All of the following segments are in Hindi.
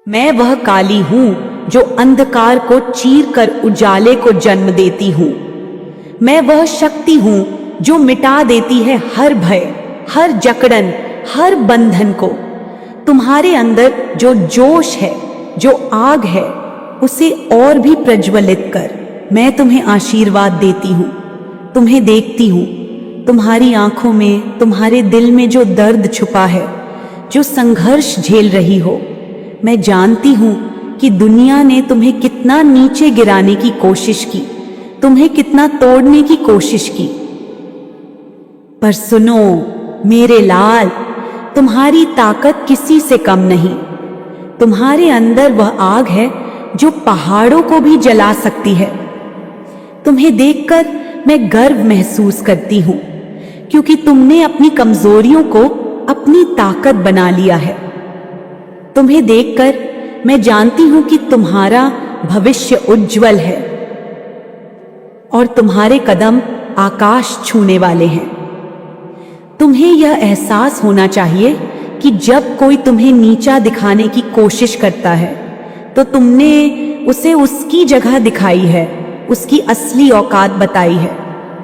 मैं वह काली हूं जो अंधकार को चीर कर उजाले को जन्म देती हूं। मैं वह शक्ति हूं जो मिटा देती है हर भय, हर जकड़न, हर बंधन को। तुम्हारे अंदर जो जोश है, जो आग है, उसे और भी प्रज्वलित कर। मैं तुम्हें आशीर्वाद देती हूं, तुम्हें देखती हूं। तुम्हारी आंखों में, तुम्हारे दिल में जो दर्द छुपा है, जो संघर्ष झेल रही हो, मैं जानती हूं कि दुनिया ने तुम्हें कितना नीचे गिराने की कोशिश की, तुम्हें कितना तोड़ने की कोशिश की। पर सुनो मेरे लाल, तुम्हारी ताकत किसी से कम नहीं। तुम्हारे अंदर वह आग है जो पहाड़ों को भी जला सकती है। तुम्हें देखकर मैं गर्व महसूस करती हूं, क्योंकि तुमने अपनी कमजोरियों को अपनी ताकत बना लिया है। तुम्हें देखकर मैं जानती हूं कि तुम्हारा भविष्य उज्जवल है और तुम्हारे कदम आकाश छूने वाले हैं। तुम्हें यह एहसास होना चाहिए कि जब कोई तुम्हें नीचा दिखाने की कोशिश करता है, तो तुमने उसे उसकी जगह दिखाई है, उसकी असली औकात बताई है।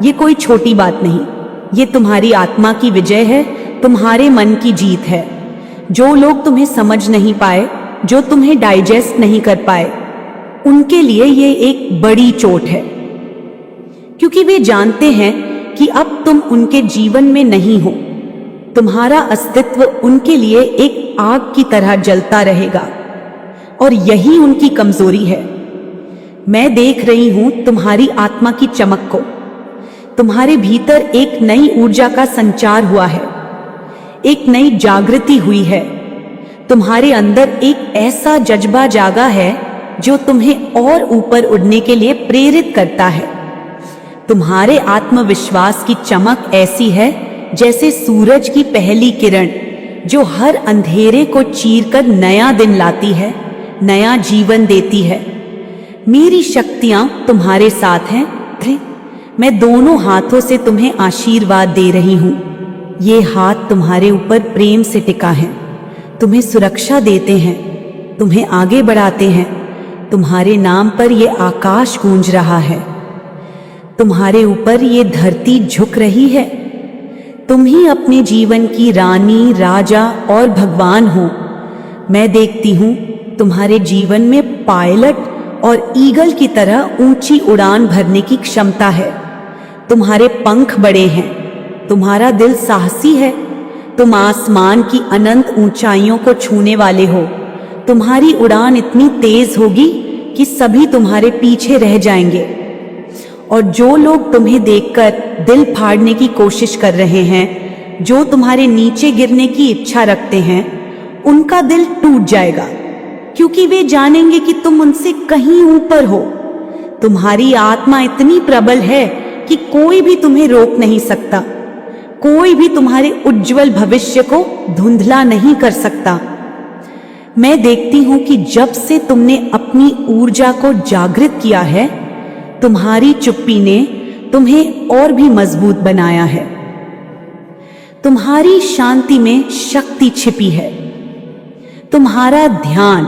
ये कोई छोटी बात नहीं, ये तुम्हारी आत्मा की विजय है, तुम्हारे मन की जीत है। जो लोग तुम्हें समझ नहीं पाए, जो तुम्हें डाइजेस्ट नहीं कर पाए, उनके लिए ये एक बड़ी चोट है, क्योंकि वे जानते हैं कि अब तुम उनके जीवन में नहीं हो। तुम्हारा अस्तित्व उनके लिए एक आग की तरह जलता रहेगा और यही उनकी कमजोरी है। मैं देख रही हूं तुम्हारी आत्मा की चमक को। तुम्हारे भीतर एक नई ऊर्जा का संचार हुआ है, एक नई जागृति हुई है। तुम्हारे अंदर एक ऐसा जज्बा जागा है जो तुम्हें और ऊपर उड़ने के लिए प्रेरित करता है। तुम्हारे आत्मविश्वास की चमक ऐसी है जैसे सूरज की पहली किरण, जो हर अंधेरे को चीरकर नया दिन लाती है, नया जीवन देती है। मेरी शक्तियां तुम्हारे साथ हैं। मैं दोनों हाथों से तुम्हें आशीर्वाद दे रही हूं। ये हाथ तुम्हारे ऊपर प्रेम से टिका है, तुम्हें सुरक्षा देते हैं, तुम्हें आगे बढ़ाते हैं। तुम्हारे नाम पर ये आकाश गूंज रहा है, तुम्हारे ऊपर ये धरती झुक रही है। तुम ही अपने जीवन की रानी, राजा और भगवान हो। मैं देखती हूं तुम्हारे जीवन में पायलट और ईगल की तरह ऊंची उड़ान भरने की क्षमता है। तुम्हारे पंख बड़े हैं, तुम्हारा दिल साहसी है। तुम आसमान की अनंत ऊंचाइयों को छूने वाले हो। तुम्हारी उड़ान इतनी तेज होगी कि सभी तुम्हारे पीछे रह जाएंगे, और जो लोग तुम्हें देखकर दिल फाड़ने की कोशिश कर रहे हैं, जो तुम्हारे नीचे गिरने की इच्छा रखते हैं, उनका दिल टूट जाएगा, क्योंकि वे जानेंगे कि तुम उनसे कहीं ऊपर हो। तुम्हारी आत्मा इतनी प्रबल है कि कोई भी तुम्हें रोक नहीं सकता, कोई भी तुम्हारे उज्जवल भविष्य को धुंधला नहीं कर सकता। मैं देखती हूं कि जब से तुमने अपनी ऊर्जा को जागृत किया है, तुम्हारी चुप्पी ने तुम्हें और भी मजबूत बनाया है। तुम्हारी शांति में शक्ति छिपी है। तुम्हारा ध्यान,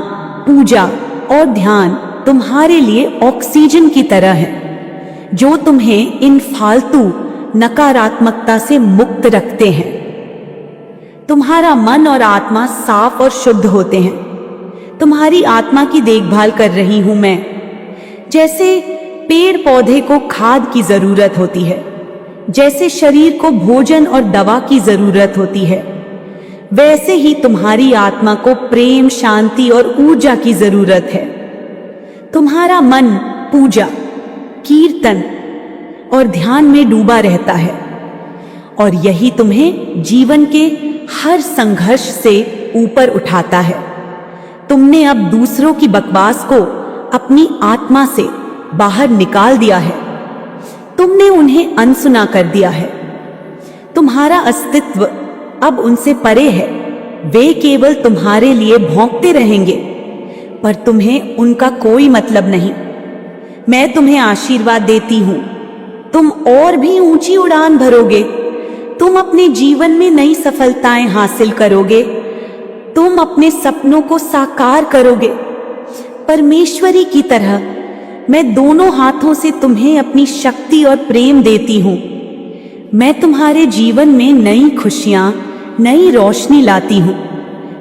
पूजा और ध्यान तुम्हारे लिए ऑक्सीजन की तरह है, जो तुम्हें इन फालतू नकारात्मकता से मुक्त रखते हैं। तुम्हारा मन और आत्मा साफ और शुद्ध होते हैं। तुम्हारी आत्मा की देखभाल कर रही हूं मैं। जैसे पेड़ पौधे को खाद की जरूरत होती है, जैसे शरीर को भोजन और दवा की जरूरत होती है, वैसे ही तुम्हारी आत्मा को प्रेम, शांति और ऊर्जा की जरूरत है। तुम्हारा मन पूजा, कीर्तन और ध्यान में डूबा रहता है, और यही तुम्हें जीवन के हर संघर्ष से ऊपर उठाता है। तुमने अब दूसरों की बकवास को अपनी आत्मा से बाहर निकाल दिया है। तुमने उन्हें अनसुना कर दिया है। तुम्हारा अस्तित्व अब उनसे परे है। वे केवल तुम्हारे लिए भौंकते रहेंगे, पर तुम्हें उनका कोई मतलब नहीं। मैं तुम्हें आशीर्वाद देती हूं, तुम और भी ऊंची उड़ान भरोगे। तुम अपने जीवन में नई सफलताएं हासिल करोगे तुम अपने सपनों को साकार करोगे। परमेश्वरी की तरह मैं दोनों हाथों से तुम्हें अपनी शक्ति और प्रेम देती हूँ। मैं तुम्हारे जीवन में नई खुशियाँ, नई रोशनी लाती हूँ।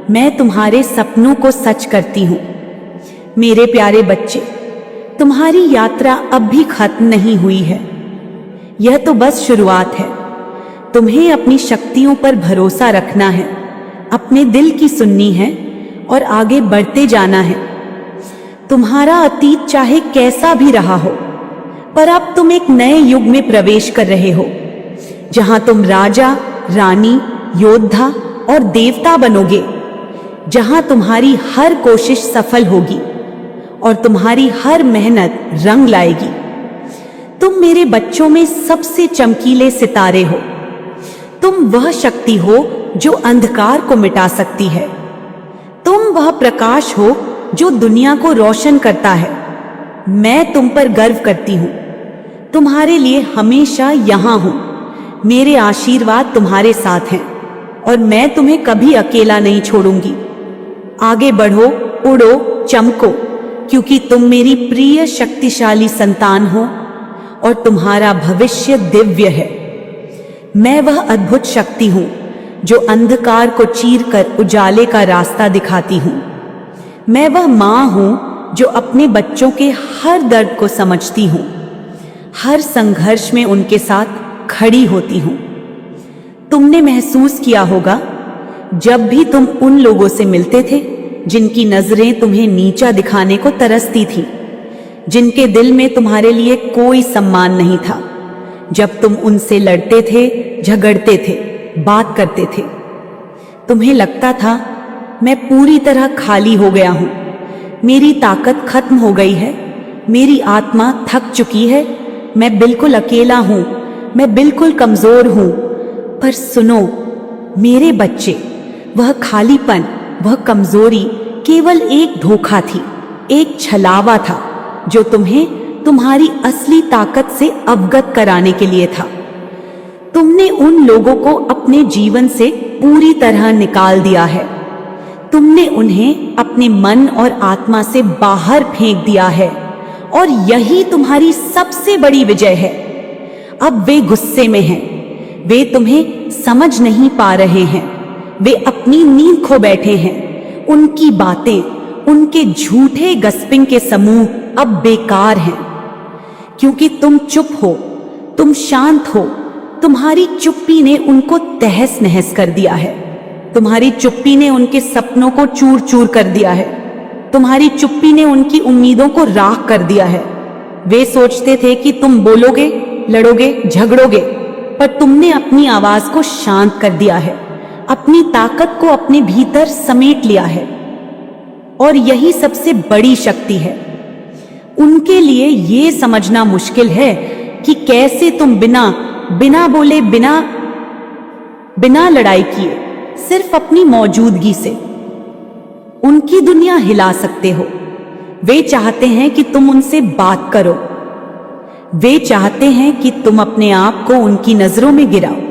मैं तुम्हारे सपनों को सच करती हूँ। मेरे प्यारे बच्चे, तुम्हारी यात्रा अब भी खत्म नहीं हुई है। यह तो बस शुरुआत है। तुम्हें अपनी शक्तियों पर भरोसा रखना है, अपने दिल की सुननी है और आगे बढ़ते जाना है। तुम्हारा अतीत चाहे कैसा भी रहा हो, पर अब तुम एक नए युग में प्रवेश कर रहे हो, जहां तुम राजा, रानी, योद्धा और देवता बनोगे, जहां तुम्हारी हर कोशिश सफल होगी और तुम्हारी हर मेहनत रंग लाएगी। तुम मेरे बच्चों में सबसे चमकीले सितारे हो। तुम वह शक्ति हो जो अंधकार को मिटा सकती है। तुम वह प्रकाश हो जो दुनिया को रोशन करता है। मैं तुम पर गर्व करती हूँ। तुम्हारे लिए हमेशा यहाँ हूँ। मेरे आशीर्वाद तुम्हारे साथ हैं और मैं तुम्हें कभी अकेला नहीं छोड़ूंगी। आगे बढ़ो, उड़ो, चमको, क्योंकि तुम मेरी प्रिय शक्तिशाली संतान हो और तुम्हारा भविष्य दिव्य है। मैं वह अद्भुत शक्ति हूँ जो अंधकार को चीरकर उजाले का रास्ता दिखाती हूँ। मैं वह माँ हूँ जो अपने बच्चों के हर दर्द को समझती हूँ, हर संघर्ष में उनके साथ खड़ी होती हूँ। तुमने महसूस किया होगा जब भी तुम उन लोगों से मिलते थे जिनकी नजरें तुम्हें नीचा दिखाने को तरसती थी, जिनके दिल में तुम्हारे लिए कोई सम्मान नहीं था, जब तुम उनसे लड़ते थे, झगड़ते थे, बात करते थे, तुम्हें लगता था मैं पूरी तरह खाली हो गया हूं, मेरी ताकत खत्म हो गई है, मेरी आत्मा थक चुकी है, मैं बिल्कुल अकेला हूं, मैं बिल्कुल कमजोर हूं। पर सुनो मेरे बच्चे, वह खालीपन, वह कमजोरी केवल एक धोखा थी, एक छलावा था जो तुम्हें तुम्हारी असली ताकत से अवगत कराने के लिए था। तुमने उन लोगों को अपने जीवन से पूरी तरह निकाल दिया है। तुमने उन्हें अपने मन और आत्मा से बाहर फेंक दिया है और यही तुम्हारी सबसे बड़ी विजय है। अब वे गुस्से में हैं, वे तुम्हें समझ नहीं पा रहे हैं, वे अपनी नींद खो बैठे हैं। उनकी बातें, उनके झूठे गस्पिंग के समूह अब बेकार हैं, क्योंकि तुम चुप हो, तुम शांत हो। तुम्हारी चुप्पी ने उनको तहस नहस कर दिया है। तुम्हारी चुप्पी ने उनके सपनों को चूर चूर कर दिया है। तुम्हारी चुप्पी ने उनकी उम्मीदों को राख कर दिया है। वे सोचते थे कि तुम बोलोगे, लड़ोगे, झगड़ोगे, पर तुमने अपनी आवाज को शांत कर दिया है, अपनी ताकत को अपने भीतर समेट लिया है। और यही सबसे बड़ी शक्ति है। उनके लिए ये समझना मुश्किल है कि कैसे तुम बिना बोले, बिना लड़ाई किए, सिर्फ अपनी मौजूदगी से उनकी दुनिया हिला सकते हो। वे चाहते हैं कि तुम उनसे बात करो, वे चाहते हैं कि तुम अपने आप को उनकी नजरों में गिराओ,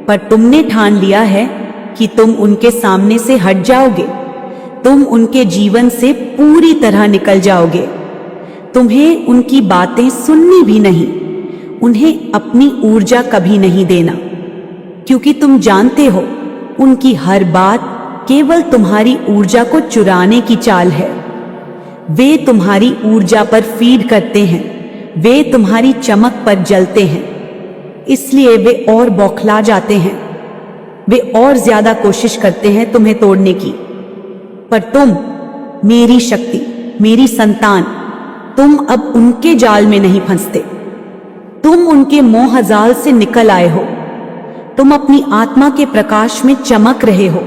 पर तुमने ठान लिया है कि तुम उनके सामने से हट जाओगे। तुम उनके जीवन से पूरी तरह निकल जाओगे। तुम्हें उनकी बातें सुननी भी नहीं, उन्हें अपनी ऊर्जा कभी नहीं देना, क्योंकि तुम जानते हो उनकी हर बात केवल तुम्हारी ऊर्जा को चुराने की चाल है। वे तुम्हारी ऊर्जा पर फीड करते हैं, वे तुम्हारी चमक पर जलते हैं, इसलिए वे और बौखला जाते हैं। वे और ज्यादा कोशिश करते हैं तुम्हें तोड़ने की। पर तुम, मेरी शक्ति, मेरी संतान, तुम अब उनके जाल में नहीं फंसते। तुम उनके मोहजाल से निकल आए हो। तुम अपनी आत्मा के प्रकाश में चमक रहे हो।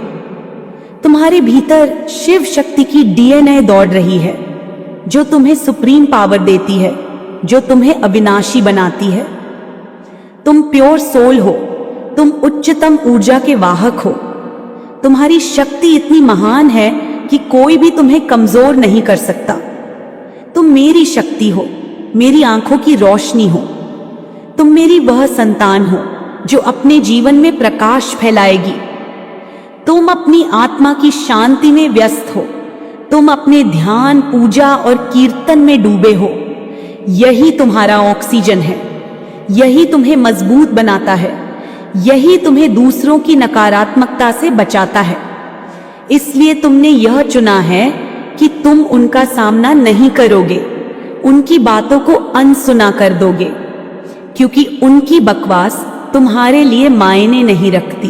तुम्हारे भीतर शिव शक्ति की डीएनए दौड़ रही है, जो तुम्हें सुप्रीम पावर देती है, जो तुम्हें अविनाशी बनाती है। तुम प्योर सोल हो, तुम उच्चतम ऊर्जा के वाहक हो। तुम्हारी शक्ति इतनी महान है कि कोई भी तुम्हें कमजोर नहीं कर सकता। तुम मेरी शक्ति हो, मेरी आंखों की रोशनी हो। तुम मेरी वह संतान हो जो अपने जीवन में प्रकाश फैलाएगी। तुम अपनी आत्मा की शांति में व्यस्त हो, तुम अपने ध्यान, पूजा और कीर्तन में डूबे हो। यही तुम्हारा ऑक्सीजन है, यही तुम्हें मजबूत बनाता है, यही तुम्हें दूसरों की नकारात्मकता से बचाता है। इसलिए तुमने यह चुना है कि तुम उनका सामना नहीं करोगे, उनकी बातों को अनसुना कर दोगे, क्योंकि उनकी बकवास तुम्हारे लिए मायने नहीं रखती।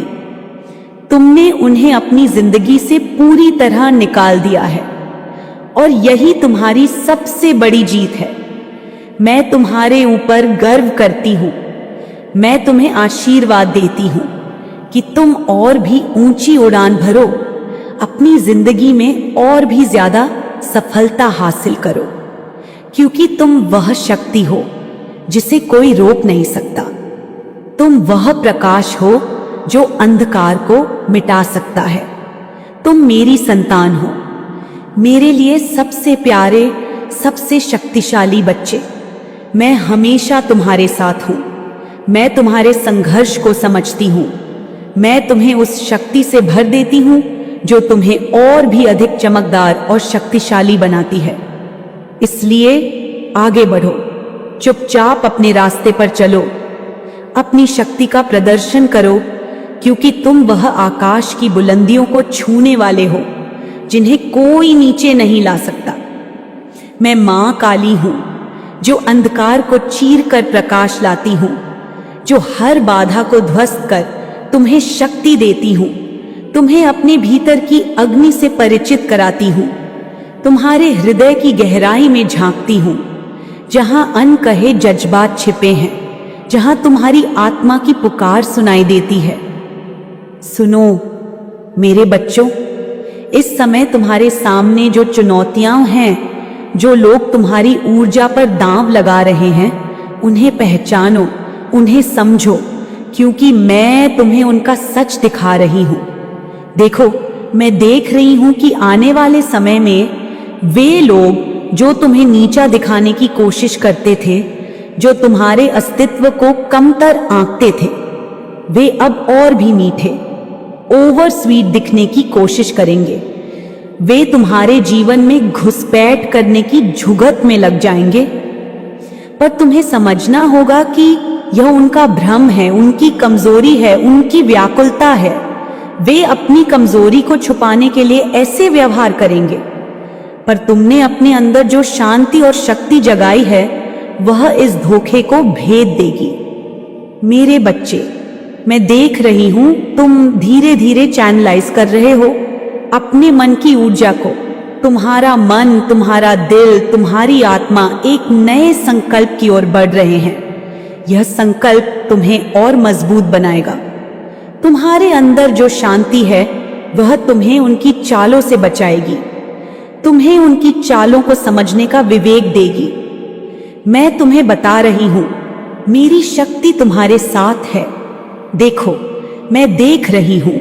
तुमने उन्हें अपनी जिंदगी से पूरी तरह निकाल दिया है और यही तुम्हारी सबसे बड़ी जीत है। मैं तुम्हारे ऊपर गर्व करती हूँ। मैं तुम्हें आशीर्वाद देती हूँ कि तुम और भी ऊंची उड़ान भरो, अपनी जिंदगी में और भी ज्यादा सफलता हासिल करो, क्योंकि तुम वह शक्ति हो जिसे कोई रोक नहीं सकता। तुम वह प्रकाश हो जो अंधकार को मिटा सकता है। तुम मेरी संतान हो, मेरे लिए सबसे प्यारे, सबसे शक्तिशाली बच्चे। मैं हमेशा तुम्हारे साथ हूं। मैं तुम्हारे संघर्ष को समझती हूं। मैं तुम्हें उस शक्ति से भर देती हूं जो तुम्हें और भी अधिक चमकदार और शक्तिशाली बनाती है। इसलिए आगे बढ़ो, चुपचाप अपने रास्ते पर चलो, अपनी शक्ति का प्रदर्शन करो, क्योंकि तुम वह आकाश की बुलंदियों को छूने वाले हो जिन्हें कोई नीचे नहीं ला सकता। मैं मां काली हूं जो अंधकार को चीर कर प्रकाश लाती हूं, जो हर बाधा को ध्वस्त कर तुम्हें शक्ति देती हूं, तुम्हें अपने भीतर की अग्नि से परिचित कराती हूं, तुम्हारे हृदय की गहराई में झांकती हूं, जहां अनकहे जज्बात छिपे हैं, जहां तुम्हारी आत्मा की पुकार सुनाई देती है। सुनो मेरे बच्चों, इस समय तुम्हारे सामने जो चुनौतियां हैं, जो लोग तुम्हारी ऊर्जा पर दांव लगा रहे हैं, उन्हें पहचानो, उन्हें समझो, क्योंकि मैं तुम्हें उनका सच दिखा रही हूं। देखो, मैं देख रही हूं कि आने वाले समय में वे लोग जो तुम्हें नीचा दिखाने की कोशिश करते थे, जो तुम्हारे अस्तित्व को कमतर आंकते थे, वे अब और भी मीठे, ओवर स्वीट दिखने की कोशिश करेंगे। वे तुम्हारे जीवन में घुसपैठ करने की झुगत में लग जाएंगे, पर तुम्हें समझना होगा कि यह उनका भ्रम है, उनकी कमजोरी है, उनकी व्याकुलता है। वे अपनी कमजोरी को छुपाने के लिए ऐसे व्यवहार करेंगे, पर तुमने अपने अंदर जो शांति और शक्ति जगाई है, वह इस धोखे को भेद देगी। मेरे बच्चे, मैं देख रही हूं तुम धीरे धीरे चैनलाइज कर रहे हो अपने मन की ऊर्जा को। तुम्हारा मन, तुम्हारा दिल, तुम्हारी आत्मा एक नए संकल्प की ओर बढ़ रहे हैं। यह संकल्प तुम्हें और मजबूत बनाएगा। तुम्हारे अंदर जो शांति है, वह तुम्हें उनकी चालों से बचाएगी, तुम्हें उनकी चालों को समझने का विवेक देगी। मैं तुम्हें बता रही हूं, मेरी शक्ति तुम्हारे साथ है। देखो, मैं देख रही हूं,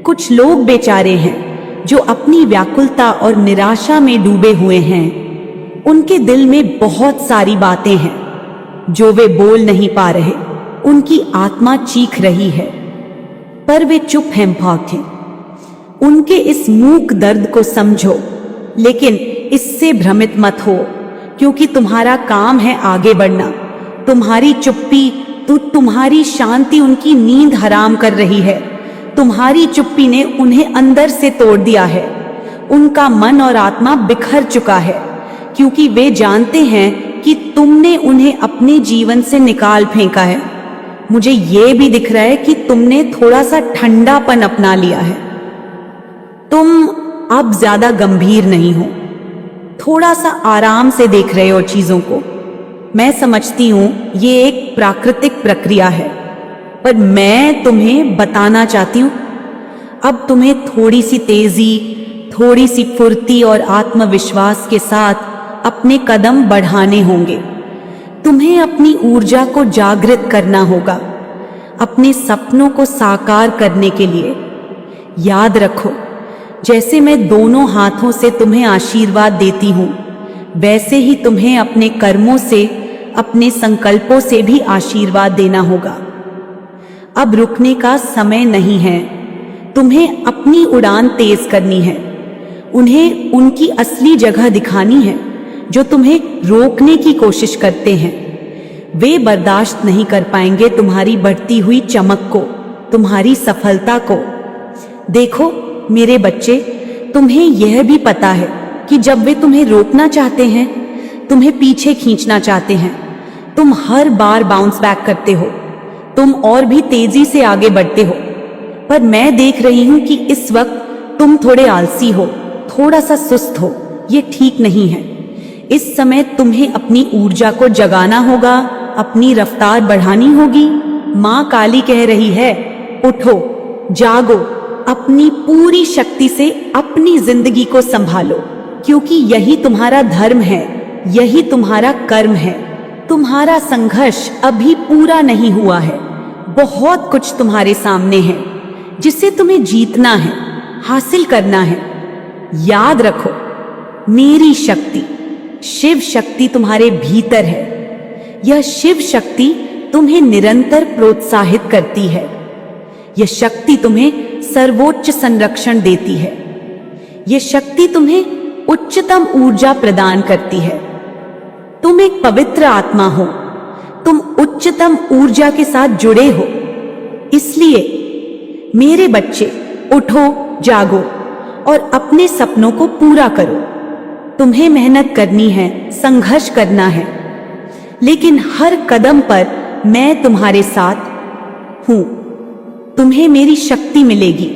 कुछ लोग बेचारे हैं जो अपनी व्याकुलता और निराशा में डूबे हुए हैं। उनके दिल में बहुत सारी बातें हैं जो वे बोल नहीं पा रहे। उनकी आत्मा चीख रही है, पर वे चुप हैं, भाग हैं। उनके इस मूक दर्द को समझो, लेकिन इससे भ्रमित मत हो, क्योंकि तुम्हारा काम है आगे बढ़ना। तुम्हारी चुप्पी, तुम्हारी शांति उनकी नींद हराम कर रही है। तुम्हारी चुप्पी ने उन्हें अंदर से तोड़ दिया है। उनका मन और आत्मा बिखर चुका है, क्योंकि वे जानते हैं कि तुमने उन्हें अपने जीवन से निकाल फेंका है। मुझे ये भी दिख रहा है कि तुमने थोड़ा सा ठंडापन अपना लिया है। तुम अब ज्यादा गंभीर नहीं हो, थोड़ा सा आराम से देख रहे हो चीजों को। मैं समझती हूं ये एक प्राकृतिक प्रक्रिया है, पर मैं तुम्हें बताना चाहती हूं, अब तुम्हें थोड़ी सी तेजी, थोड़ी सी फुर्ती और आत्मविश्वास के साथ अपने कदम बढ़ाने होंगे। तुम्हें अपनी ऊर्जा को जागृत करना होगा, अपने सपनों को साकार करने के लिए। याद रखो, जैसे मैं दोनों हाथों से तुम्हें आशीर्वाद देती हूं, वैसे ही तुम्हें अपने कर्मों से, अपने संकल्पों से भी आशीर्वाद देना होगा। अब रुकने का समय नहीं है। तुम्हें अपनी उड़ान तेज करनी है। उन्हें उनकी असली जगह दिखानी है। जो तुम्हें रोकने की कोशिश करते हैं वे बर्दाश्त नहीं कर पाएंगे तुम्हारी बढ़ती हुई चमक को, तुम्हारी सफलता को। देखो मेरे बच्चे, तुम्हें यह भी पता है कि जब वे तुम्हें रोकना चाहते हैं, तुम्हें पीछे खींचना चाहते हैं, तुम हर बार बाउंस बैक करते हो, तुम और भी तेजी से आगे बढ़ते हो। पर मैं देख रही हूं कि इस वक्त तुम थोड़े आलसी हो, थोड़ा सा सुस्त हो। ये ठीक नहीं है। इस समय तुम्हें अपनी ऊर्जा को जगाना होगा, अपनी रफ्तार बढ़ानी होगी। माँ काली कह रही है, उठो, जागो, अपनी पूरी शक्ति से अपनी जिंदगी को संभालो, क्योंकि यही तुम्हारा धर्म है, यही तुम्हारा कर्म है। तुम्हारा संघर्ष अभी पूरा नहीं हुआ है। बहुत कुछ तुम्हारे सामने है जिसे तुम्हें जीतना है, हासिल करना है। याद रखो, मेरी शक्ति, शिव शक्ति तुम्हारे भीतर है। यह शिव शक्ति तुम्हें निरंतर प्रोत्साहित करती है। यह शक्ति तुम्हें सर्वोच्च संरक्षण देती है। यह शक्ति तुम्हें उच्चतम ऊर्जा प्रदान करती है। तुम एक पवित्र आत्मा हो, तुम उच्चतम ऊर्जा के साथ जुड़े हो। इसलिए मेरे बच्चे, उठो, जागो और अपने सपनों को पूरा करो। तुम्हें मेहनत करनी है, संघर्ष करना है, लेकिन हर कदम पर मैं तुम्हारे साथ हूं। तुम्हें मेरी शक्ति मिलेगी,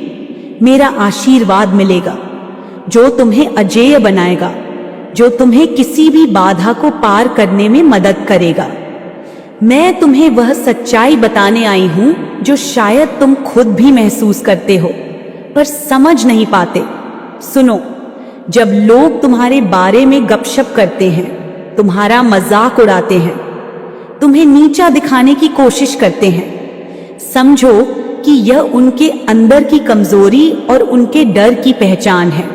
मेरा आशीर्वाद मिलेगा, जो तुम्हें अजेय बनाएगा, जो तुम्हें किसी भी बाधा को पार करने में मदद करेगा। मैं तुम्हें वह सच्चाई बताने आई हूं जो शायद तुम खुद भी महसूस करते हो, पर समझ नहीं पाते। सुनो, जब लोग तुम्हारे बारे में गपशप करते हैं, तुम्हारा मजाक उड़ाते हैं, तुम्हें नीचा दिखाने की कोशिश करते हैं, समझो कि यह उनके अंदर की कमजोरी और उनके डर की पहचान है।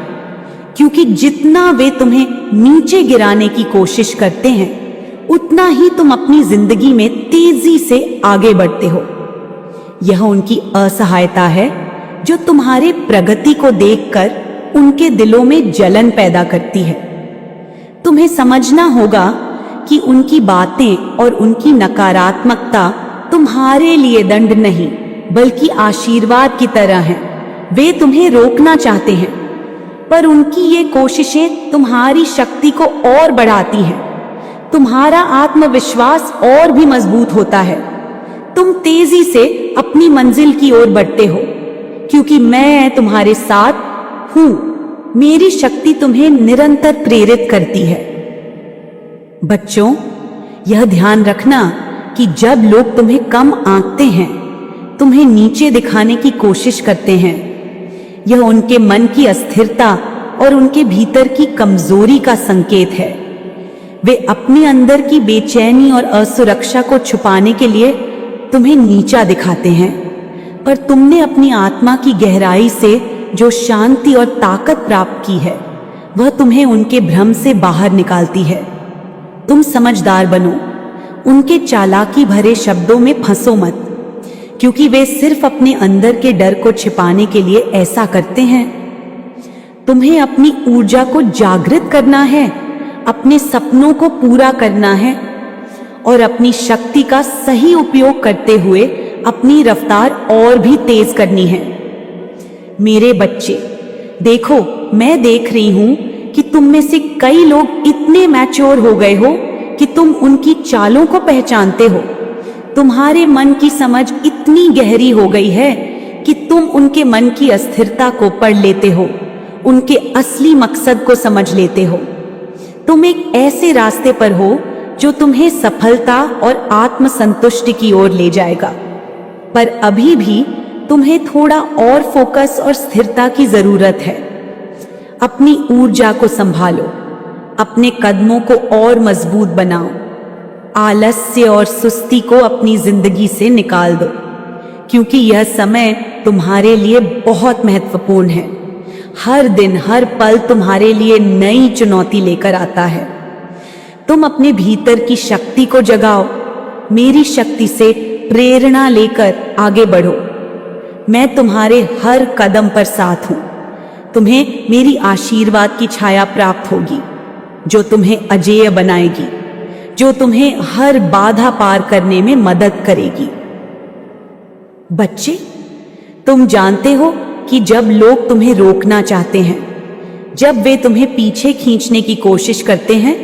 क्योंकि जितना वे तुम्हें नीचे गिराने की कोशिश करते हैं, उतना ही तुम अपनी जिंदगी में तेजी से आगे बढ़ते हो। यह उनकी असहायता है जो तुम्हारे प्रगति को देखकर उनके दिलों में जलन पैदा करती है। तुम्हें समझना होगा कि उनकी बातें और उनकी नकारात्मकता तुम्हारे लिए दंड नहीं, बल्कि आशीर्वाद की तरह है। वे तुम्हें रोकना चाहते हैं, पर उनकी ये कोशिशें तुम्हारी शक्ति को और बढ़ाती हैं। तुम्हारा आत्मविश्वास और भी मजबूत होता है। तुम तेजी से अपनी मंजिल की ओर बढ़ते हो, क्योंकि मैं तुम्हारे साथ हूं। मेरी शक्ति तुम्हें निरंतर प्रेरित करती है। बच्चों, यह ध्यान रखना कि जब लोग तुम्हें कम आंकते हैं, तुम्हें नीचे दिखाने की कोशिश करते हैं, यह उनके मन की अस्थिरता और उनके भीतर की कमजोरी का संकेत है। वे अपने अंदर की बेचैनी और असुरक्षा को छुपाने के लिए तुम्हें नीचा दिखाते हैं, पर तुमने अपनी आत्मा की गहराई से जो शांति और ताकत प्राप्त की है, वह तुम्हें उनके भ्रम से बाहर निकालती है। तुम समझदार बनो, उनके चालाकी भरे शब्दों में फंसो मत, क्योंकि वे सिर्फ अपने अंदर के डर को छिपाने के लिए ऐसा करते हैं। तुम्हें अपनी ऊर्जा को जागृत करना है, अपने सपनों को पूरा करना है और अपनी शक्ति का सही उपयोग करते हुए अपनी रफ्तार और भी तेज करनी है। मेरे बच्चे, देखो, मैं देख रही हूं कि तुम में से कई लोग इतने मैच्योर हो गए हो कि तुम उनकी चालों को पहचानते हो। तुम्हारे मन की समझ इतनी गहरी हो गई है कि तुम उनके मन की अस्थिरता को पढ़ लेते हो, उनके असली मकसद को समझ लेते हो। तुम एक ऐसे रास्ते पर हो जो तुम्हें सफलता और आत्मसंतुष्टि की ओर ले जाएगा, पर अभी भी तुम्हें थोड़ा और फोकस और स्थिरता की जरूरत है। अपनी ऊर्जा को संभालो, अपने कदमों को और मजबूत बनाओ, आलस्य और सुस्ती को अपनी जिंदगी से निकाल दो, क्योंकि यह समय तुम्हारे लिए बहुत महत्वपूर्ण है। हर दिन, हर पल तुम्हारे लिए नई चुनौती लेकर आता है। तुम अपने भीतर की शक्ति को जगाओ, मेरी शक्ति से प्रेरणा लेकर आगे बढ़ो। मैं तुम्हारे हर कदम पर साथ हूं। तुम्हें मेरी आशीर्वाद की छाया प्राप्त होगी, जो तुम्हें अजेय बनाएगी, जो तुम्हें हर बाधा पार करने में मदद करेगी। बच्चे, तुम जानते हो कि जब लोग तुम्हें रोकना चाहते हैं, जब वे तुम्हें पीछे खींचने की कोशिश करते हैं,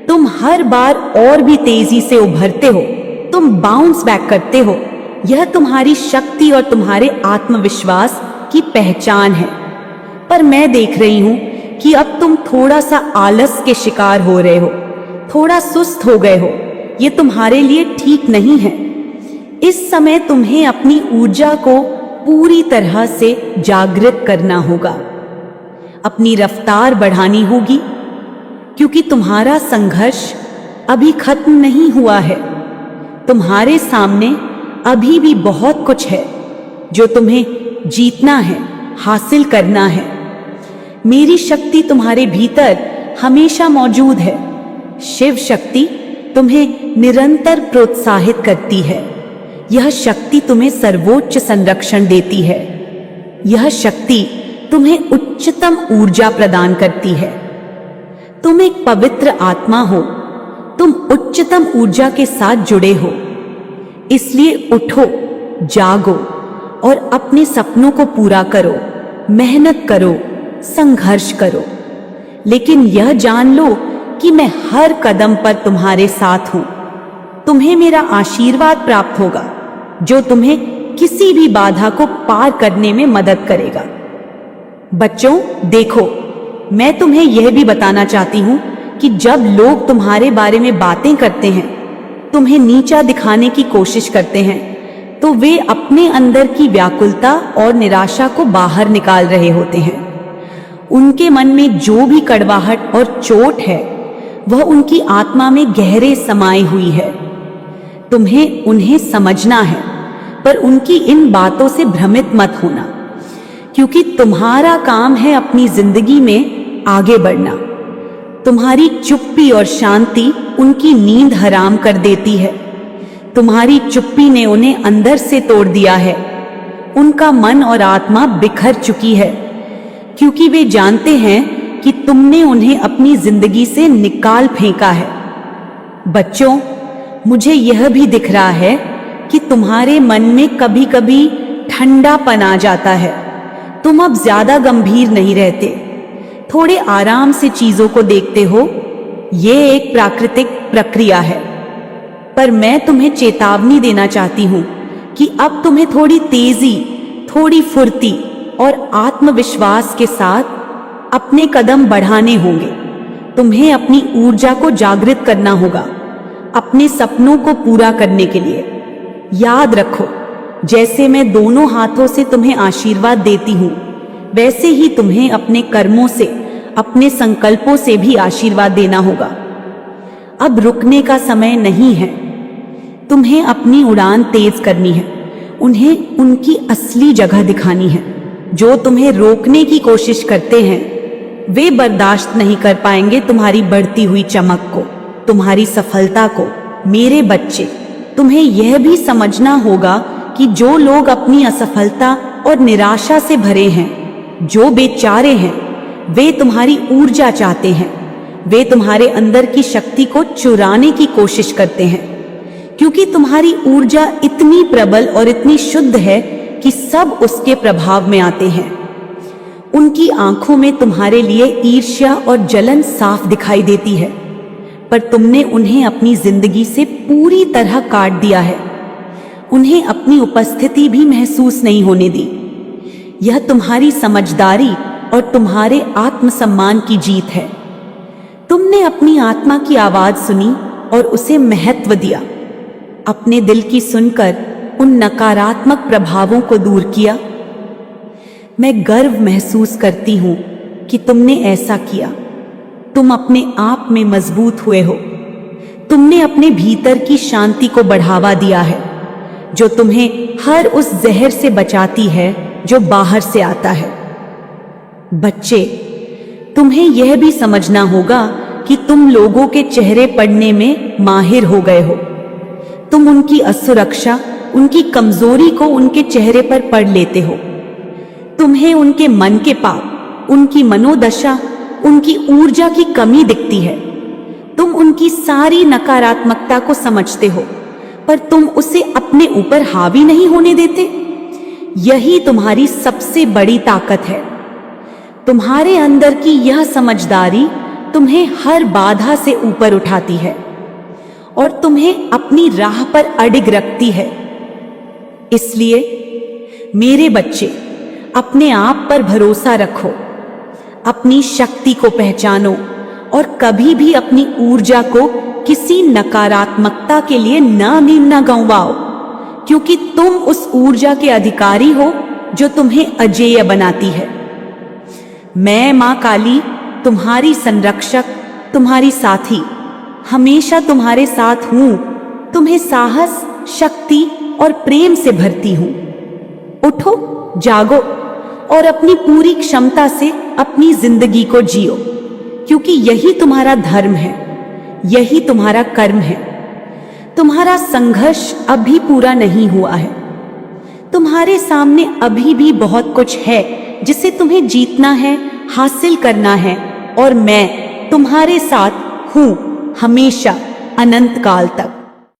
तुम हर बार और भी तेजी से उभरते हो, तुम बाउंस बैक करते हो। यह तुम्हारी शक्ति और तुम्हारे आत्मविश्वास की पहचान है। पर मैं देख रही हूं कि अब तुम थोड़ा सा आलस के शिकार हो रहे हो, थोड़ा सुस्त हो गए हो। ये तुम्हारे लिए ठीक नहीं है। इस समय तुम्हें अपनी ऊर्जा को पूरी तरह से जागृत करना होगा, अपनी रफ्तार बढ़ानी होगी, क्योंकि तुम्हारा संघर्ष अभी खत्म नहीं हुआ है। तुम्हारे सामने अभी भी बहुत कुछ है जो तुम्हें जीतना है, हासिल करना है। मेरी शक्ति तुम्हारे भीतर हमेशा मौजूद है। शिव शक्ति तुम्हें निरंतर प्रोत्साहित करती है। यह शक्ति तुम्हें सर्वोच्च संरक्षण देती है। यह शक्ति तुम्हें उच्चतम ऊर्जा प्रदान करती है। तुम एक पवित्र आत्मा हो। तुम उच्चतम ऊर्जा के साथ जुड़े हो। इसलिए उठो, जागो और अपने सपनों को पूरा करो। मेहनत करो, संघर्ष करो, लेकिन यह जान लो कि मैं हर कदम पर तुम्हारे साथ हूं। तुम्हें मेरा आशीर्वाद प्राप्त होगा, जो तुम्हें किसी भी बाधा को पार करने में मदद करेगा। बच्चों, देखो, मैं तुम्हें यह भी बताना चाहती हूं कि जब लोग तुम्हारे बारे में बातें करते हैं, तुम्हें नीचा दिखाने की कोशिश करते हैं, तो वे अपने अंदर की व्याकुलता और निराशा को बाहर निकाल रहे होते हैं। उनके मन में जो भी कड़वाहट और चोट है, वह उनकी आत्मा में गहरे समाई हुई है। तुम्हें उन्हें समझना है, पर उनकी इन बातों से भ्रमित मत होना, क्योंकि तुम्हारा काम है अपनी जिंदगी में आगे बढ़ना। तुम्हारी चुप्पी और शांति उनकी नींद हराम कर देती है। तुम्हारी चुप्पी ने उन्हें अंदर से तोड़ दिया है। उनका मन और आत्मा बिखर चुकी है, क्योंकि वे जानते हैं कि तुमने उन्हें अपनी जिंदगी से निकाल फेंका है। बच्चों, मुझे यह भी दिख रहा है कि तुम्हारे मन में कभी कभी ठंडापन आ जाता है। तुम अब ज्यादा गंभीर नहीं रहते, थोड़े आराम से चीजों को देखते हो। ये एक प्राकृतिक प्रक्रिया है, पर मैं तुम्हें चेतावनी देना चाहती हूं कि अब तुम्हें थोड़ी तेजी, थोड़ी फुर्ती और आत्मविश्वास के साथ अपने कदम बढ़ाने होंगे। तुम्हें अपनी ऊर्जा को जागृत करना होगा, अपने सपनों को पूरा करने के लिए। याद रखो, जैसे मैं दोनों हाथों से तुम्हें आशीर्वाद देती हूं, वैसे ही तुम्हें अपने कर्मों से, अपने संकल्पों से भी आशीर्वाद देना होगा। अब रुकने का समय नहीं है। तुम्हें अपनी उड़ान तेज करनी है। उन्हें उनकी असली जगह दिखानी है। जो तुम्हें रोकने की कोशिश करते हैं, वे बर्दाश्त नहीं कर पाएंगे तुम्हारी बढ़ती हुई चमक को, तुम्हारी सफलता को। मेरे बच्चे, तुम्हें यह भी समझना होगा कि जो लोग अपनी असफलता और निराशा से भरे हैं, जो बेचारे हैं, वे तुम्हारी ऊर्जा चाहते हैं। वे तुम्हारे अंदर की शक्ति को चुराने की कोशिश करते हैं, क्योंकि तुम्हारी ऊर्जा इतनी प्रबल और इतनी शुद्ध है कि सब उसके प्रभाव में आते हैं। उनकी आंखों में तुम्हारे लिए ईर्ष्या और जलन साफ दिखाई देती है, पर तुमने उन्हें अपनी जिंदगी से पूरी तरह काट दिया है। उन्हें अपनी उपस्थिति भी महसूस नहीं होने दी। यह तुम्हारी समझदारी और तुम्हारे आत्मसम्मान की जीत है। तुमने अपनी आत्मा की आवाज सुनी और उसे महत्व दिया। अपने दिल की सुनकर उन नकारात्मक प्रभावों को दूर किया। मैं गर्व महसूस करती हूं कि तुमने ऐसा किया। तुम अपने आप में मजबूत हुए हो। तुमने अपने भीतर की शांति को बढ़ावा दिया है, जो तुम्हें हर उस जहर से बचाती है जो बाहर से आता है। बच्चे, तुम्हें यह भी समझना होगा कि तुम लोगों के चेहरे पढ़ने में माहिर हो गए हो। तुम उनकी असुरक्षा उनकी कमजोरी को उनके चेहरे पर पढ़ लेते हो। तुम्हें उनके मन के पाप, उनकी मनोदशा, उनकी ऊर्जा की कमी दिखती है। तुम उनकी सारी नकारात्मकता को समझते हो, पर तुम उसे अपने ऊपर हावी नहीं होने देते। यही तुम्हारी सबसे बड़ी ताकत है। तुम्हारे अंदर की यह समझदारी तुम्हें हर बाधा से ऊपर उठाती है और तुम्हें अपनी राह पर अडिग रखती है। इसलिए मेरे बच्चे, अपने आप पर भरोसा रखो, अपनी शक्ति को पहचानो और कभी भी अपनी ऊर्जा को किसी नकारात्मकता के लिए न गंवाओ, क्योंकि तुम उस ऊर्जा के अधिकारी हो जो तुम्हें अजेय बनाती है। मैं मां काली, तुम्हारी संरक्षक, तुम्हारी साथी, हमेशा तुम्हारे साथ हूं। तुम्हें साहस, शक्ति और प्रेम से भरती हूं। उठो, जागो और अपनी पूरी क्षमता से अपनी जिंदगी को जियो, क्योंकि यही तुम्हारा धर्म है, यही तुम्हारा कर्म है। तुम्हारा संघर्ष अभी पूरा नहीं हुआ है। तुम्हारे सामने अभी भी बहुत कुछ है जिसे तुम्हें जीतना है, हासिल करना है, और मैं तुम्हारे साथ हूं हमेशा, अनंत काल तक।